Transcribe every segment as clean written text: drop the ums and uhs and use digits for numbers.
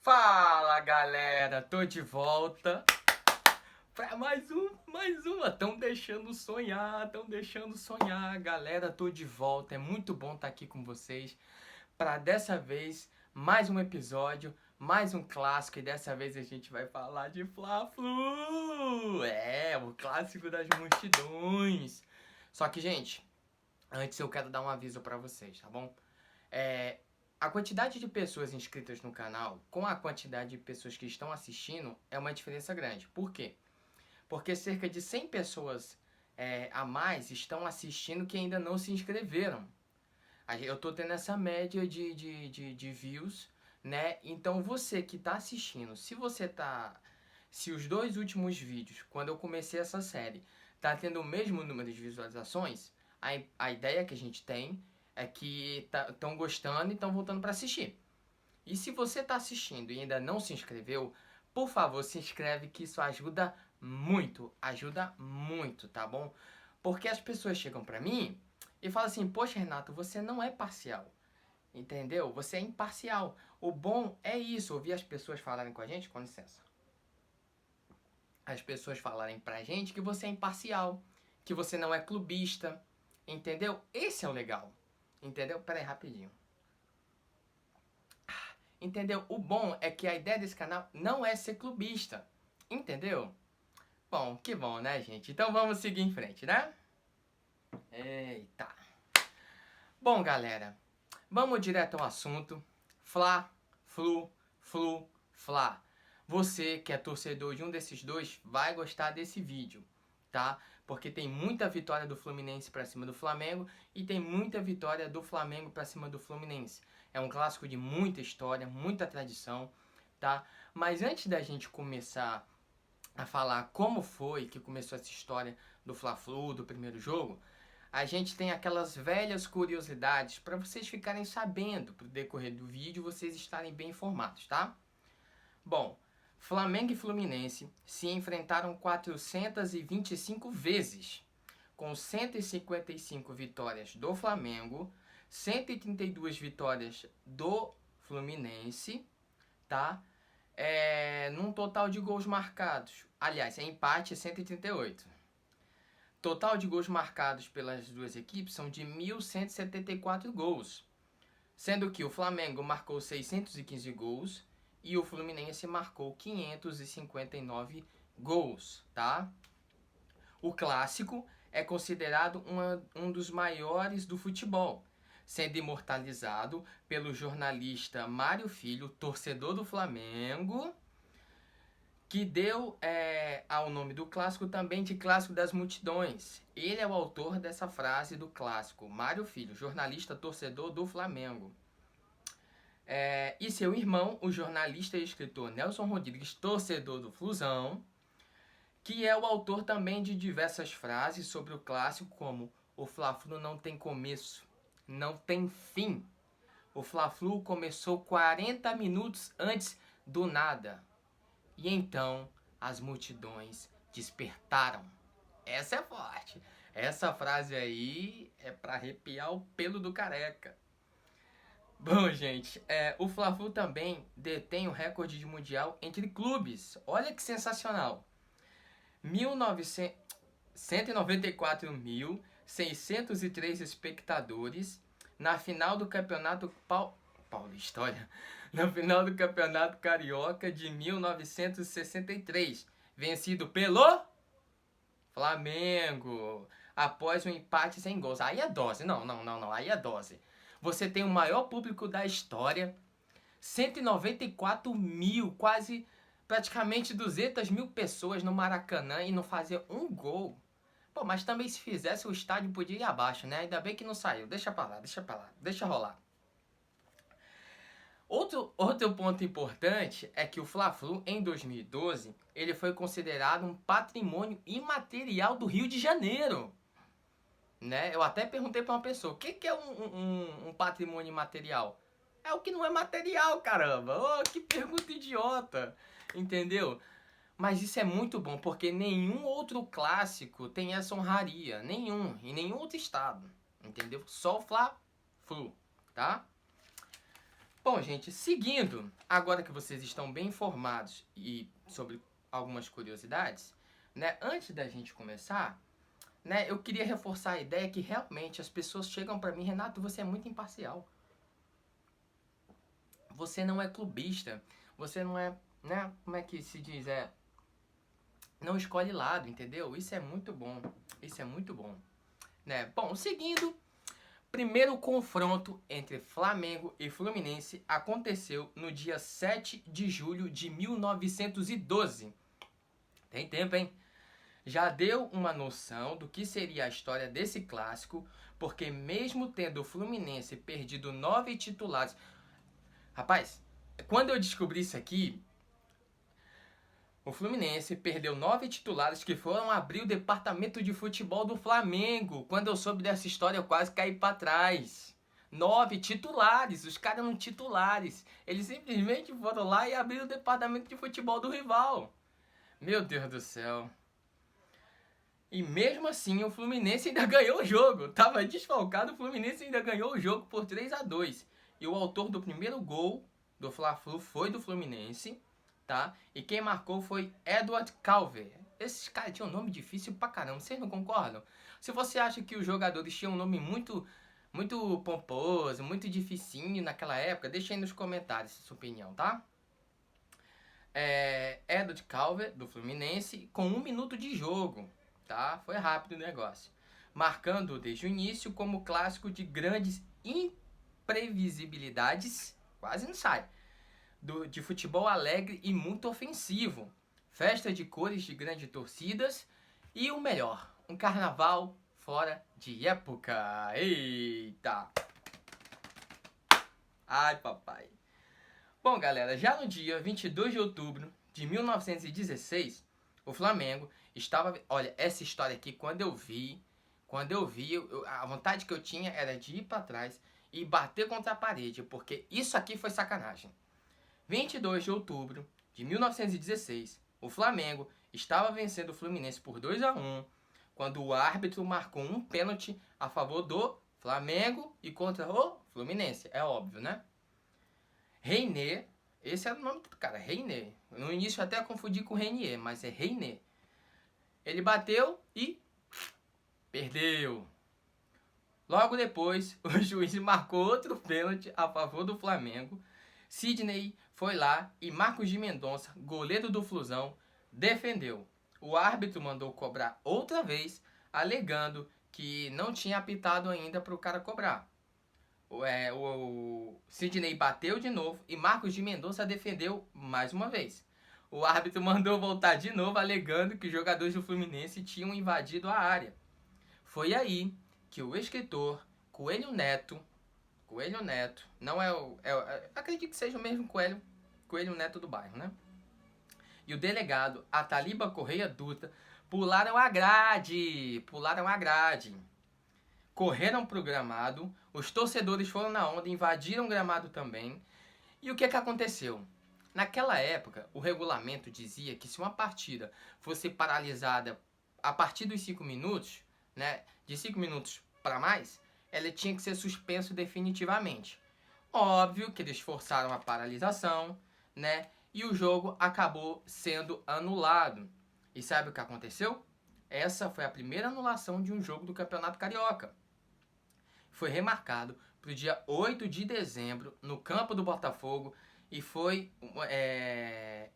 Fala galera, tô de volta pra mais uma. Tão deixando sonhar, galera. Tô de volta. É muito bom estar aqui com vocês para dessa vez mais um episódio, mais um clássico e dessa vez a gente vai falar de Fla-Flu. O clássico das multidões. Só que, gente, antes eu quero dar um aviso para vocês, tá bom? É, a quantidade de pessoas inscritas no canal com a quantidade de pessoas que estão assistindo é uma diferença grande. Por quê? Porque cerca de 100 pessoas a mais estão assistindo que ainda não se inscreveram. Eu tô tendo essa média de views, né? Então você que tá assistindo, se os dois últimos vídeos, quando eu comecei essa série, tá tendo o mesmo número de visualizações, a ideia que a gente tem é que estão gostando e estão voltando para assistir. E se você tá assistindo e ainda não se inscreveu, por favor, se inscreve que isso ajuda muito, tá bom? Porque as pessoas chegam pra mim e falam assim: "Poxa, Renato, você não é parcial". Entendeu? Você é imparcial. O bom é isso, ouvir as pessoas falarem com a gente, com licença. As pessoas falarem pra gente que você é imparcial, que você não é clubista, entendeu? Esse é o legal. Entendeu? Pera aí, rapidinho. Entendeu? O bom é que a ideia desse canal não é ser clubista. Entendeu? Bom, que bom, né, gente? Então vamos seguir em frente, né? Eita. Bom, galera, vamos direto ao assunto. Fla, Flu, Flu, Fla. Você que é torcedor de um desses dois vai gostar desse vídeo, tá? Porque tem muita vitória do Fluminense pra cima do Flamengo e tem muita vitória do Flamengo pra cima do Fluminense. É um clássico de muita história, muita tradição, tá? Mas antes da gente começar a falar como foi que começou essa história do Fla-Flu, do primeiro jogo, a gente tem aquelas velhas curiosidades para vocês ficarem sabendo pro decorrer do vídeo, vocês estarem bem informados, tá? Bom, Flamengo e Fluminense se enfrentaram 425 vezes, com 155 vitórias do Flamengo, 132 vitórias do Fluminense, tá? Num total de gols marcados. Aliás, é empate 138. Total de gols marcados pelas duas equipes são de 1.174 gols, sendo que o Flamengo marcou 615 gols e o Fluminense marcou 559 gols, tá? O clássico é considerado um dos maiores do futebol, sendo imortalizado pelo jornalista Mário Filho, torcedor do Flamengo, que deu ao nome do clássico também de Clássico das Multidões. Ele é o autor dessa frase do clássico, Mário Filho, jornalista torcedor do Flamengo. E seu irmão, o jornalista e escritor Nelson Rodrigues, torcedor do Flusão, que é o autor também de diversas frases sobre o clássico, como o Fla-Flu não tem começo, não tem fim. O Fla-Flu começou 40 minutos antes do nada. E então as multidões despertaram. Essa é forte. Essa frase aí é para arrepiar o pelo do careca. Bom, gente, o Fla-Flu também detém o recorde de mundial entre clubes. Olha que sensacional. 194.603 espectadores na final do Campeonato Paulista, olha, na final do Campeonato Carioca de 1963, vencido pelo Flamengo, após um empate sem gols. Aí é dose, não, aí é dose. Você tem o maior público da história, 194 mil, quase praticamente 200 mil pessoas no Maracanã e não fazer um gol. Pô, mas também se fizesse o estádio podia ir abaixo, né? Ainda bem que não saiu. Deixa pra lá, deixa rolar. Outro ponto importante é que o Fla-Flu, em 2012, ele foi considerado um patrimônio imaterial do Rio de Janeiro. Né? Eu até perguntei para uma pessoa, o que é um patrimônio imaterial? É o que não é material, caramba! Oh, que pergunta idiota! Entendeu? Mas isso é muito bom, porque nenhum outro clássico tem essa honraria. Nenhum, em nenhum outro estado. Entendeu? Só o Fla-Flu, tá? Bom, gente, seguindo, agora que vocês estão bem informados e sobre algumas curiosidades, né, antes da gente começar, né, eu queria reforçar a ideia que realmente as pessoas chegam pra mim, Renato, você é muito imparcial. Você não é clubista, você não é, né, como é que se diz, não escolhe lado, entendeu? Isso é muito bom, isso é muito bom, né? Bom, seguindo, primeiro confronto entre Flamengo e Fluminense aconteceu no dia 7 de julho de 1912. Tem tempo, hein? Já deu uma noção do que seria a história desse clássico, porque mesmo tendo o Fluminense perdido 9 titulares... Rapaz, quando eu descobri isso aqui, o Fluminense perdeu 9 titulares que foram abrir o departamento de futebol do Flamengo. Quando eu soube dessa história, eu quase caí pra trás. 9 titulares, os caras eram titulares. Eles simplesmente foram lá e abriram o departamento de futebol do rival. Meu Deus do céu. E mesmo assim, o Fluminense ainda ganhou o jogo. Tava desfalcado, o Fluminense ainda ganhou o jogo por 3-2. E o autor do primeiro gol do Fla-Flu foi do Fluminense, tá? E quem marcou foi Edward Calver. Esses caras tinham um nome difícil pra caramba, vocês não concordam? Se você acha que os jogadores tinham um nome muito pomposo, muito dificinho naquela época, deixa aí nos comentários sua opinião, tá? Edward Calver, do Fluminense, com 1 minuto de jogo, tá? Foi rápido o negócio. Marcando desde o início como clássico de grandes imprevisibilidades, quase não sai, de futebol alegre e muito ofensivo, festa de cores de grandes torcidas e o melhor, um carnaval fora de época. Eita! Ai, papai. Bom, galera, já no dia 22 de outubro de 1916, o Flamengo estava... Olha, essa história aqui, quando eu vi, a vontade que eu tinha era de ir para trás e bater contra a parede, porque isso aqui foi sacanagem. 22 de outubro de 1916, o Flamengo estava vencendo o Fluminense por 2-1, quando o árbitro marcou um pênalti a favor do Flamengo e contra o Fluminense. É óbvio, né? Reiner, esse era o nome do cara, Reiner. No início eu até confundi com Reinier, mas é Reiner. Ele bateu e perdeu. Logo depois, o juiz marcou outro pênalti a favor do Flamengo. Sidney foi lá e Marcos de Mendonça, goleiro do Flusão, defendeu. O árbitro mandou cobrar outra vez, alegando que não tinha apitado ainda para o cara cobrar. O Sidney bateu de novo e Marcos de Mendonça defendeu mais uma vez. O árbitro mandou voltar de novo, alegando que os jogadores do Fluminense tinham invadido a área. Foi aí que o escritor Coelho Neto, não acredito que seja o mesmo Coelho Neto do bairro, né? E o delegado Ataliba Correia Dutra pularam a grade. Correram pro gramado, os torcedores foram na onda, invadiram o gramado também. E o que aconteceu? Naquela época, o regulamento dizia que se uma partida fosse paralisada a partir dos 5 minutos, né, de 5 minutos para mais, ela tinha que ser suspenso definitivamente. Óbvio que eles forçaram a paralisação, né, e o jogo acabou sendo anulado. E sabe o que aconteceu? Essa foi a primeira anulação de um jogo do Campeonato Carioca. Foi remarcado para o dia 8 de dezembro, no campo do Botafogo, e foi...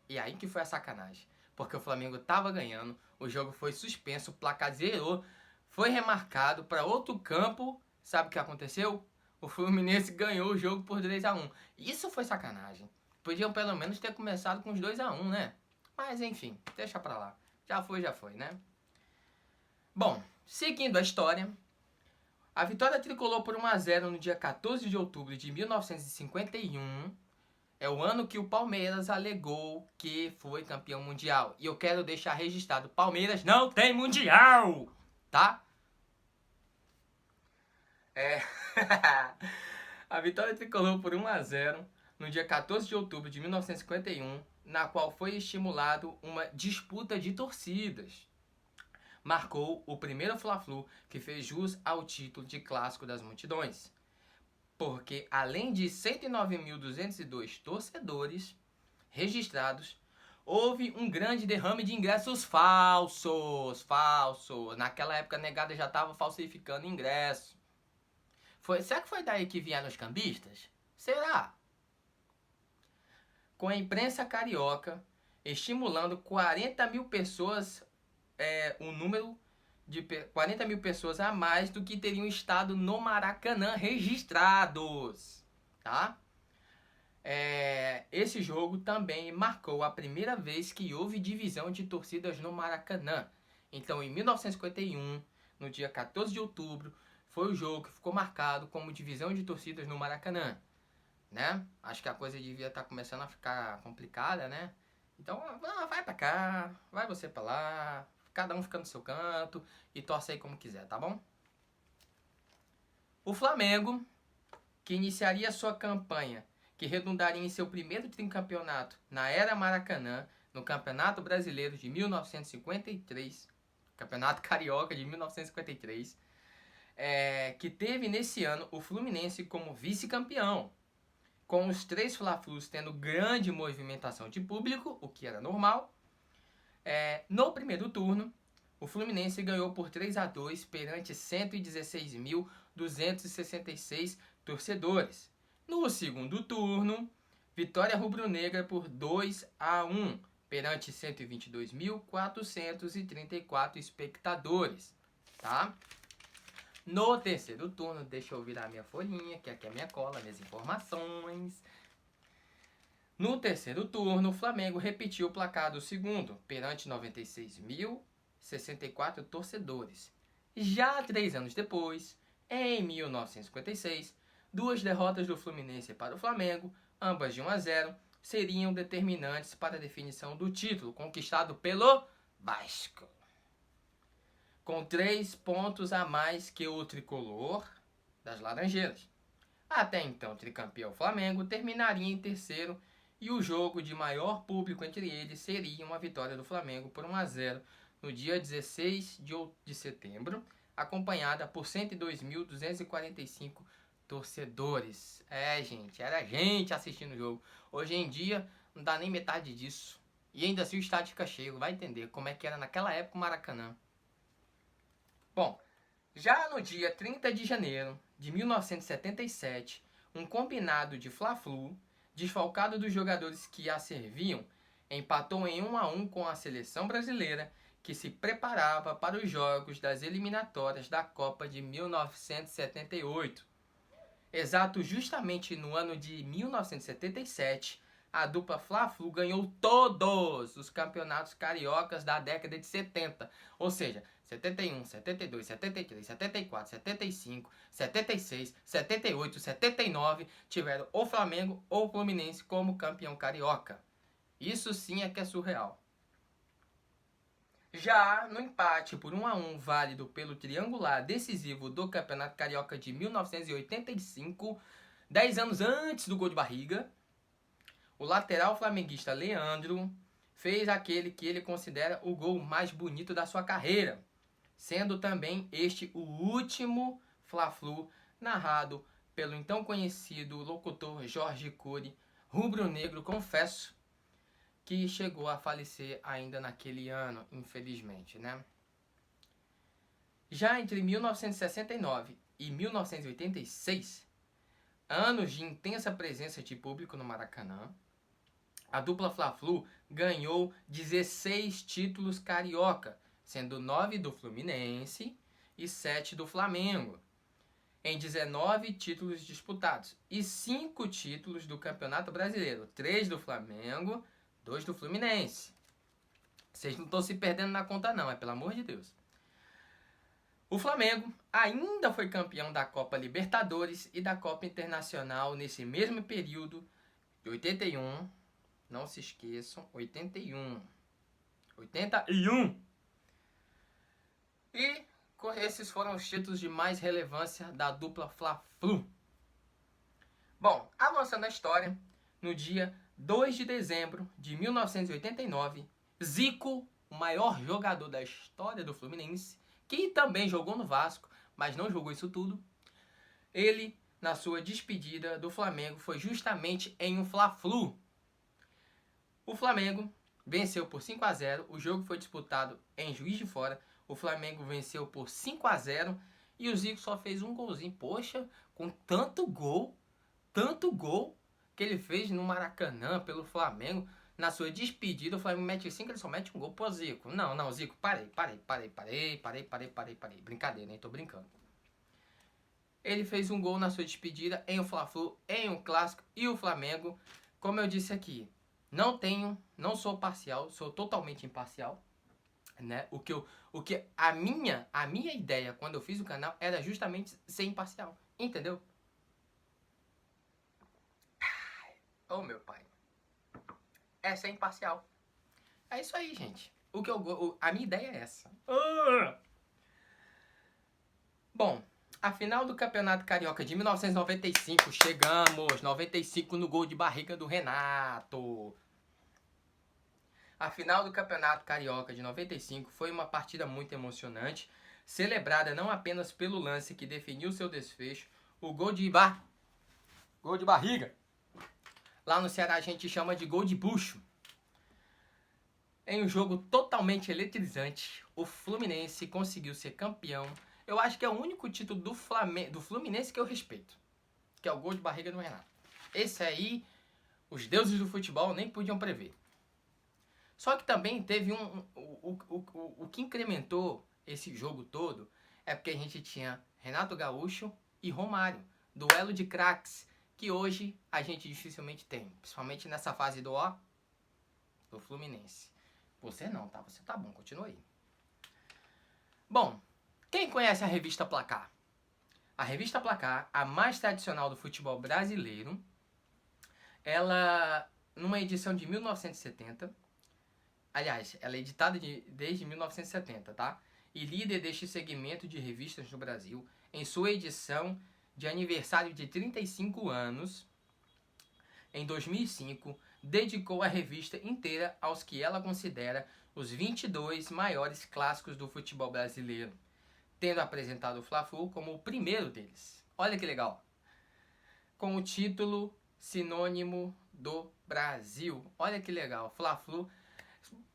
E aí que foi a sacanagem. Porque o Flamengo estava ganhando, o jogo foi suspenso, o placar zerou, foi remarcado para outro campo. Sabe o que aconteceu? O Fluminense ganhou o jogo por 3-1. Isso foi sacanagem. Podiam pelo menos ter começado com os 2-1, né? Mas enfim, deixa pra lá. Já foi, né? Bom, seguindo a história... A vitória tricolor por 1-0 no dia 14 de outubro de 1951 é o ano que o Palmeiras alegou que foi campeão mundial. E eu quero deixar registrado, Palmeiras não tem mundial, tá? A vitória tricolor por 1-0 no dia 14 de outubro de 1951, na qual foi estimulado uma disputa de torcidas. Marcou o primeiro Fla-Flu que fez jus ao título de Clássico das Multidões. Porque além de 109.202 torcedores registrados, houve um grande derrame de ingressos falsos. Naquela época a negada já estava falsificando ingresso. Será que foi daí que vieram os cambistas? Será? Com a imprensa carioca estimulando 40 mil pessoas, um número de 40 mil pessoas a mais do que teriam estado no Maracanã registrados, tá? Esse jogo também marcou a primeira vez que houve divisão de torcidas no Maracanã. Então, em 1951, no dia 14 de outubro, foi o jogo que ficou marcado como divisão de torcidas no Maracanã, né? Acho que a coisa devia estar começando a ficar complicada, né? Então, vai pra cá, vai você pra lá, cada um fica no seu canto e torce aí como quiser, tá bom? O Flamengo, que iniciaria sua campanha, que redundaria em seu primeiro tricampeonato na era Maracanã, no Campeonato Brasileiro de 1953, Campeonato Carioca de 1953, que teve nesse ano o Fluminense como vice-campeão, com os 3 Fla-Flus tendo grande movimentação de público, o que era normal. No primeiro turno, o Fluminense ganhou por 3-2 perante 116.266 torcedores. No segundo turno, vitória rubro-negra por 2-1 perante 122.434 espectadores, tá? No terceiro turno, deixa eu virar minha folhinha, que aqui é a minha cola, minhas informações. No terceiro turno, o Flamengo repetiu o placar do segundo, perante 96.064 torcedores. Já 3 anos depois, em 1956, 2 derrotas do Fluminense para o Flamengo, ambas de 1-0, seriam determinantes para a definição do título, conquistado pelo Vasco, com 3 pontos a mais que o tricolor das Laranjeiras. Até então, o tricampeão Flamengo terminaria em terceiro e o jogo de maior público entre eles seria uma vitória do Flamengo por 1-0 no dia 16 de setembro, acompanhada por 102.245 torcedores. Gente, era gente assistindo o jogo. Hoje em dia, não dá nem metade disso. E ainda assim o estádio fica cheio, vai entender como é que era naquela época o Maracanã. Bom, já no dia 30 de janeiro de 1977, um combinado de Fla-Flu, desfalcado dos jogadores que a serviam, empatou em 1-1 com a seleção brasileira, que se preparava para os jogos das eliminatórias da Copa de 1978. Exato justamente no ano de 1977, a dupla Fla-Flu ganhou todos os campeonatos cariocas da década de 70, ou seja, 71, 72, 73, 74, 75, 76, 78, 79 tiveram o Flamengo ou o Fluminense como campeão carioca. Isso sim é que é surreal. Já no empate por 1-1 válido pelo triangular decisivo do Campeonato Carioca de 1985, 10 anos antes do gol de barriga, o lateral flamenguista Leandro fez aquele que ele considera o gol mais bonito da sua carreira, sendo também este o último Fla-Flu narrado pelo então conhecido locutor Jorge Cury, rubro-negro, confesso, que chegou a falecer ainda naquele ano, infelizmente, né? Já entre 1969 e 1986, anos de intensa presença de público no Maracanã, a dupla Fla-Flu ganhou 16 títulos carioca, sendo 9 do Fluminense e 7 do Flamengo, em 19 títulos disputados, e 5 títulos do Campeonato Brasileiro, 3 do Flamengo, 2 do Fluminense. Vocês não estão se perdendo na conta não, pelo amor de Deus. O Flamengo ainda foi campeão da Copa Libertadores e da Copa Internacional nesse mesmo período de 81. Não se esqueçam, 81. E esses foram os títulos de mais relevância da dupla Fla-Flu. Bom, avançando a história, no dia 2 de dezembro de 1989, Zico, o maior jogador da história do Fluminense, que também jogou no Vasco, mas não jogou isso tudo, ele na sua despedida do Flamengo foi justamente em um Fla-Flu. O Flamengo venceu por 5-0, o jogo foi disputado em Juiz de Fora, o Flamengo venceu por 5-0 e o Zico só fez um golzinho. Poxa, com tanto gol que ele fez no Maracanã pelo Flamengo, na sua despedida, o Flamengo mete 5, ele só mete um gol pro Zico. Não, Zico, parei. Brincadeira, nem tô brincando. Ele fez um gol na sua despedida em um Fla-Flu, em um clássico, e o Flamengo, como eu disse aqui, não sou parcial, sou totalmente imparcial, né? A minha ideia quando eu fiz o canal era justamente ser imparcial, entendeu? Oh, meu pai. É ser imparcial. É isso aí, gente. A minha ideia é essa. Bom, a final do Campeonato Carioca de 1995, chegamos, 95 no gol de barriga do Renato. A final do Campeonato Carioca de 95 foi uma partida muito emocionante, celebrada não apenas pelo lance que definiu seu desfecho, o gol de barriga. Lá no Ceará a gente chama de gol de bucho. Em um jogo totalmente eletrizante, o Fluminense conseguiu ser campeão. Eu acho que é o único título do Fluminense que eu respeito, que é o gol de barriga do Renato. Esse aí, os deuses do futebol nem podiam prever. Só que também teve o que incrementou esse jogo todo é porque a gente tinha Renato Gaúcho e Romário, duelo de craques, que hoje a gente dificilmente tem, principalmente nessa fase do Fluminense. Você não, tá? Você tá bom, continua aí. Bom, quem conhece a revista Placar? A revista Placar, a mais tradicional do futebol brasileiro, ela, numa edição de 1970, aliás, ela é editada desde 1970, tá? E líder deste segmento de revistas no Brasil, em sua edição de aniversário de 35 anos, em 2005, dedicou a revista inteira aos que ela considera os 22 maiores clássicos do futebol brasileiro, tendo apresentado o Fla-Flu como o primeiro deles. Olha que legal! Com o título Sinônimo do Brasil. Olha que legal, Fla-Flu.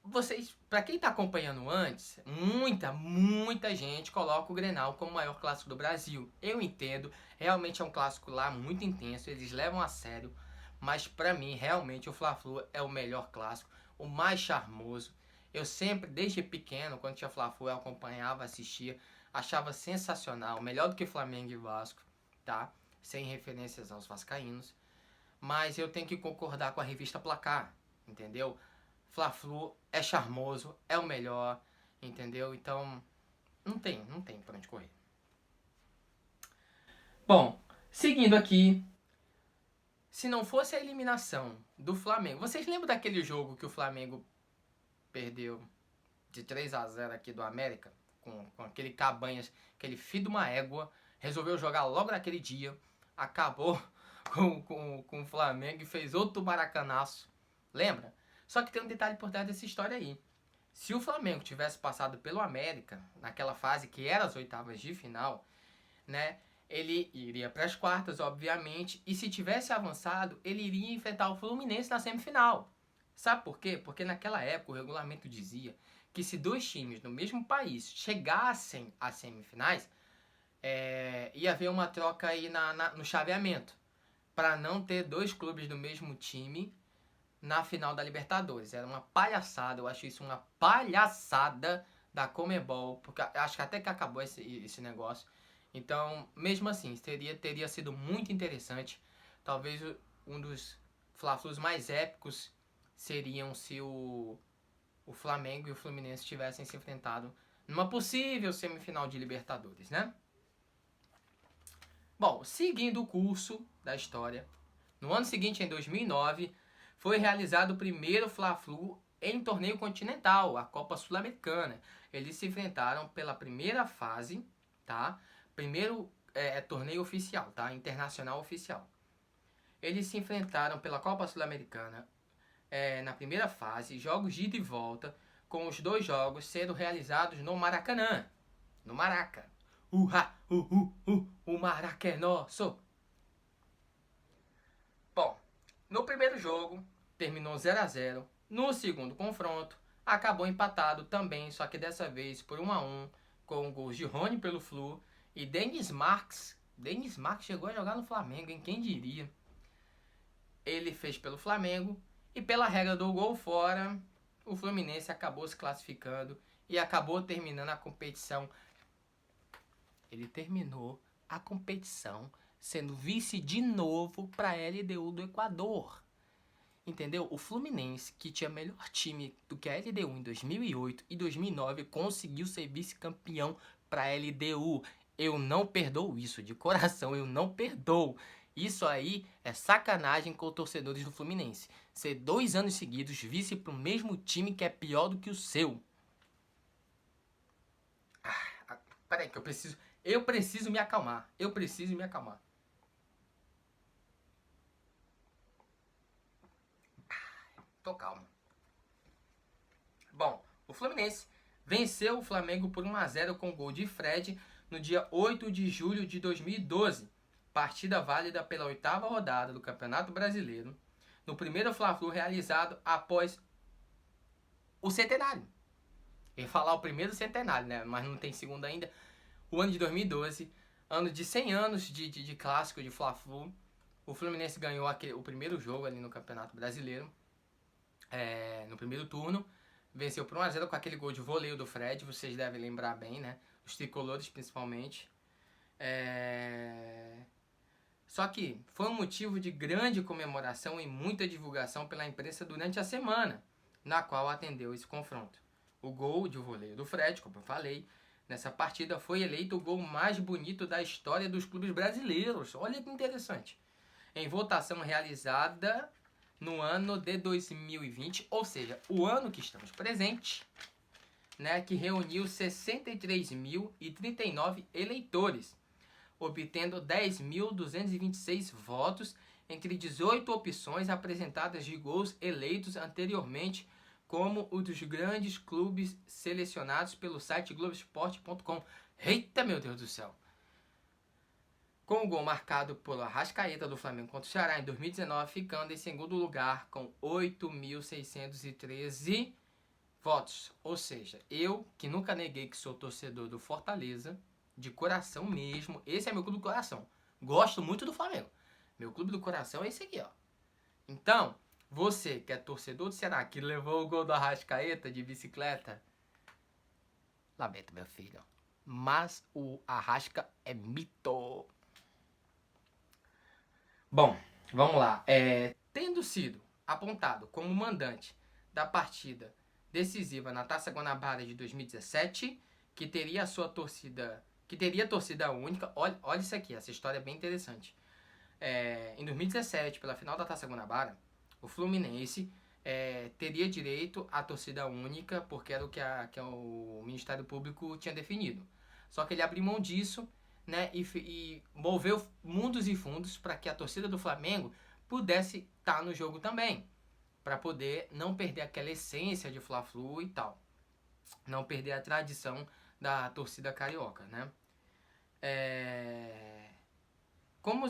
Vocês, para quem tá acompanhando antes, muita gente coloca o Grenal como o maior clássico do Brasil. Eu entendo, realmente é um clássico lá muito intenso, eles levam a sério, mas para mim, realmente, o Fla-Flu é o melhor clássico, o mais charmoso. Eu sempre, desde pequeno, quando tinha Fla-Flu, eu acompanhava, assistia, achava sensacional, melhor do que Flamengo e Vasco, tá? Sem referências aos vascaínos. Mas eu tenho que concordar com a revista Placar, entendeu? Fla-Flu é charmoso, é o melhor, entendeu? Então, não tem pra onde correr. Bom, seguindo aqui, se não fosse a eliminação do Flamengo, vocês lembram daquele jogo que o Flamengo perdeu de 3-0 aqui do América? Com aquele Cabanhas, aquele filho de uma égua, resolveu jogar logo naquele dia, acabou com o Flamengo e fez outro maracanaço, lembra? Só que tem um detalhe por trás dessa história aí. Se o Flamengo tivesse passado pelo América, naquela fase que era as oitavas de final, né, ele iria para as quartas, obviamente, e se tivesse avançado, ele iria enfrentar o Fluminense na semifinal. Sabe por quê? Porque naquela época o regulamento dizia que se dois times do mesmo país chegassem às semifinais, ia haver uma troca aí no chaveamento, para não ter dois clubes do mesmo time na final da Libertadores. Era uma palhaçada, eu acho isso uma palhaçada da Conmebol, porque acho que até que acabou esse negócio. Então, mesmo assim, teria sido muito interessante. Talvez um dos Fla-Flus mais épicos seriam se o Flamengo e o Fluminense tivessem se enfrentado numa possível semifinal de Libertadores, né? Bom, seguindo o curso da história, no ano seguinte, em 2009, foi realizado o primeiro Fla-Flu em torneio continental, a Copa Sul-Americana. Eles se enfrentaram pela primeira fase, tá? Primeiro torneio oficial, tá? Internacional oficial. Eles se enfrentaram pela Copa Sul-Americana na primeira fase, jogos de ida e volta, com os dois jogos sendo realizados no Maracanã. No Maraca. O Maraca é nosso! No primeiro jogo, terminou 0-0. No segundo confronto, acabou empatado também, só que dessa vez por 1-1, com gols de Rony pelo Flu e Denis Marques. Denis Marques chegou a jogar no Flamengo, hein? Quem diria? Ele fez pelo Flamengo e pela regra do gol fora, o Fluminense acabou se classificando e acabou terminando a competição. Ele terminou a competição sendo vice de novo para a LDU do Equador. Entendeu? O Fluminense, que tinha melhor time do que a LDU em 2008 e 2009, conseguiu ser vice-campeão para a LDU. Eu não perdoo isso, de coração, eu não perdoo. Isso aí é sacanagem com os torcedores do Fluminense. Ser 2 anos seguidos vice para o mesmo time que é pior do que o seu. Peraí que eu preciso me acalmar. Eu preciso me acalmar. Tô calmo. Bom, o Fluminense venceu o Flamengo por 1-0 com gol de Fred no dia 8 de julho de 2012. Partida válida pela 8ª rodada do Campeonato Brasileiro, no primeiro Fla-Flu realizado após o centenário. Eu ia falar o primeiro centenário, né? Mas não tem segundo ainda. O ano de 2012, ano de 100 anos de clássico de Fla-Flu. O Fluminense ganhou o primeiro jogo ali no Campeonato Brasileiro, no primeiro turno. Venceu por 1-0 com aquele gol de voleio do Fred, vocês devem lembrar bem, né? Os tricolores principalmente. Só que foi um motivo de grande comemoração e muita divulgação pela imprensa durante a semana, na qual atendeu esse confronto. O gol de voleio do Fred, como eu falei, nessa partida foi eleito o gol mais bonito da história dos clubes brasileiros. Olha que interessante. Em votação realizada no ano de 2020, ou seja, o ano que estamos presentes, né, que reuniu 63.039 eleitores, obtendo 10.226 votos entre 18 opções apresentadas de gols eleitos anteriormente como o dos grandes clubes selecionados pelo site Globoesporte.com. Eita, meu Deus do céu! Com o gol marcado pelo Arrascaeta do Flamengo contra o Ceará em 2019, ficando em segundo lugar com 8.613 votos. Ou seja, eu, que nunca neguei que sou torcedor do Fortaleza, de coração mesmo, esse é meu clube do coração. Gosto muito do Flamengo. Meu clube do coração é esse aqui, ó. Então, você que é torcedor do Ceará, que levou o gol do Arrascaeta de bicicleta, lamento, meu filho, mas o Arrasca é mito. Bom, vamos lá. Tendo sido apontado como mandante da partida decisiva na Taça Guanabara de 2017, que teria torcida única. Olha isso aqui, essa história é bem interessante. Em 2017, pela final da Taça Guanabara, o Fluminense teria direito à torcida única, porque era o que o Ministério Público tinha definido. Só que ele abriu mão disso, né, e moveu mundos e fundos para que a torcida do Flamengo pudesse estar no jogo também, para poder não perder aquela essência de Fla-Flu e tal, não perder a tradição da torcida carioca, né? Como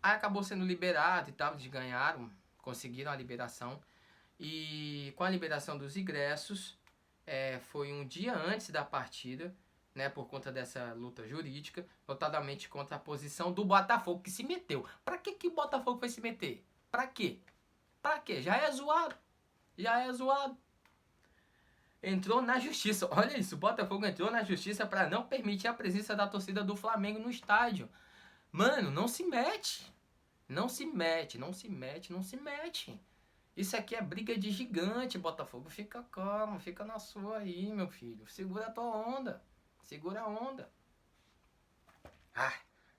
acabou sendo liberado e tal, eles ganharam, conseguiram a liberação, e com a liberação dos ingressos, foi um dia antes da partida, né, por conta dessa luta jurídica, notadamente contra a posição do Botafogo, que se meteu. Pra que o Botafogo foi se meter? Pra quê? Pra quê? Já é zoado. Entrou na justiça. Olha isso, o Botafogo entrou na justiça para não permitir a presença da torcida do Flamengo no estádio. Mano, não se mete. Não se mete. Isso aqui é briga de gigante, Botafogo. Fica calmo, fica na sua aí, meu filho. Segura a tua onda. Segura a onda.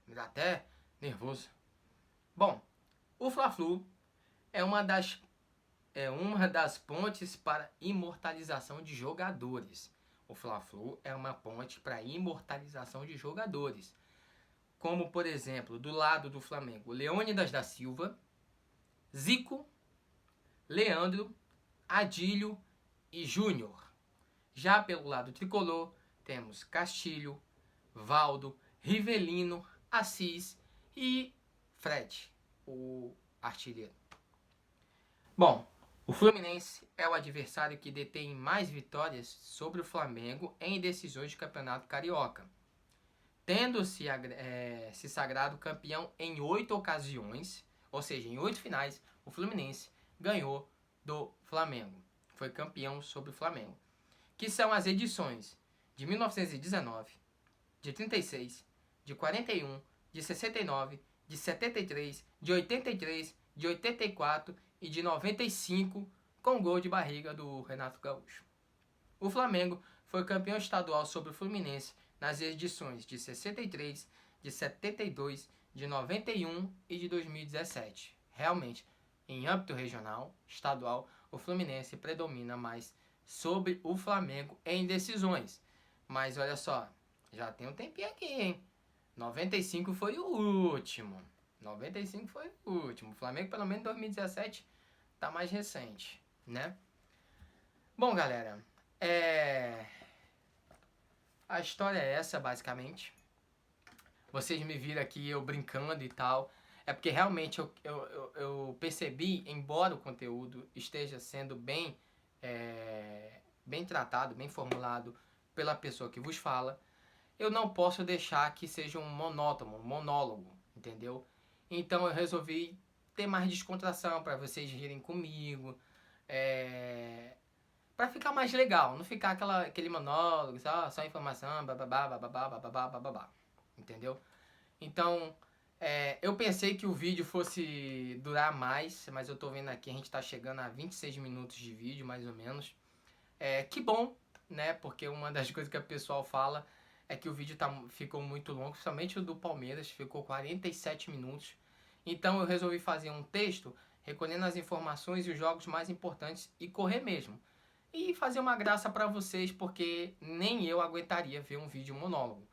Me dá até nervoso. Bom, o Fla-Flu é uma das pontes para imortalização de jogadores. O Fla-Flu é uma ponte para imortalização de jogadores. Como, por exemplo, do lado do Flamengo, Leônidas da Silva, Zico, Leandro, Adílio e Júnior. Já pelo lado tricolor, temos Castilho, Valdo, Rivelino, Assis e Fred, o artilheiro. Bom, o Fluminense é o adversário que detém mais vitórias sobre o Flamengo em decisões de campeonato carioca, tendo se sagrado campeão em 8 ocasiões, ou seja, em 8 finais, o Fluminense ganhou do Flamengo. Foi campeão sobre o Flamengo. Que são as edições de 1919, de 36, de 41, de 69, de 73, de 83, de 84 e de 95, com gol de barriga do Renato Gaúcho. O Flamengo foi campeão estadual sobre o Fluminense nas edições de 63, de 72, de 91 e de 2017. Realmente, em âmbito regional, estadual, o Fluminense predomina mais sobre o Flamengo em decisões. Mas olha só, já tem um tempinho aqui, hein? 95 foi o último. 95 foi o último. O Flamengo, pelo menos em 2017, tá mais recente, né? Bom, galera, a história é essa, basicamente. Vocês me viram aqui eu brincando e tal. É porque realmente eu percebi, embora o conteúdo esteja sendo bem tratado, bem formulado pela pessoa que vos fala, eu não posso deixar que seja um monólogo, entendeu? Então eu resolvi ter mais descontração para vocês rirem comigo, para ficar mais legal, não ficar aquele monólogo, só informação, bababá, bababá, bababá, bababá, entendeu? Então, eu pensei que o vídeo fosse durar mais, mas eu tô vendo aqui, a gente tá chegando a 26 minutos de vídeo, mais ou menos. Que bom, né? Porque uma das coisas que o pessoal fala é que o vídeo ficou muito longo, principalmente o do Palmeiras, ficou 47 minutos. Então eu resolvi fazer um texto recolhendo as informações e os jogos mais importantes e correr mesmo. E fazer uma graça para vocês, porque nem eu aguentaria ver um vídeo monólogo.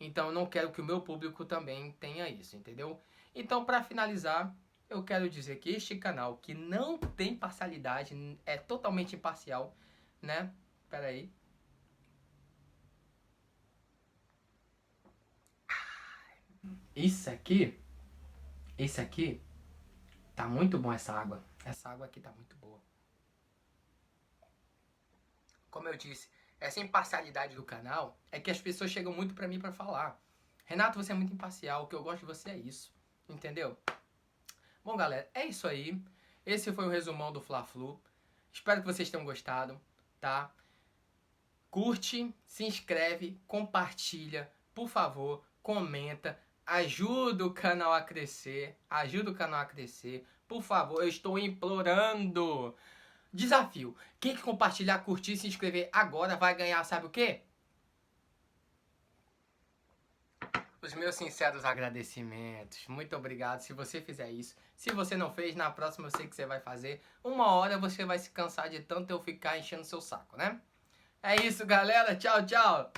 Então eu não quero que o meu público também tenha isso, entendeu? Então, para finalizar, eu quero dizer que este canal, que não tem parcialidade, é totalmente imparcial, né? Pera aí. Esse aqui, tá muito bom essa água. Essa água aqui tá muito boa. Como eu disse, essa imparcialidade do canal é que as pessoas chegam muito pra mim pra falar: Renato, você é muito imparcial, o que eu gosto de você é isso. Entendeu? Bom, galera, é isso aí. Esse foi o resumão do Fla-Flu. Espero que vocês tenham gostado, tá? Curte, se inscreve, compartilha, por favor, comenta, ajuda o canal a crescer, por favor, eu estou implorando. Desafio, quem que compartilhar, curtir, se inscrever agora vai ganhar, sabe o quê? Os meus sinceros agradecimentos. Muito obrigado se você fizer isso. Se você não fez, na próxima eu sei que você vai fazer. Uma hora você vai se cansar de tanto eu ficar enchendo seu saco, né? É isso, galera. Tchau, tchau.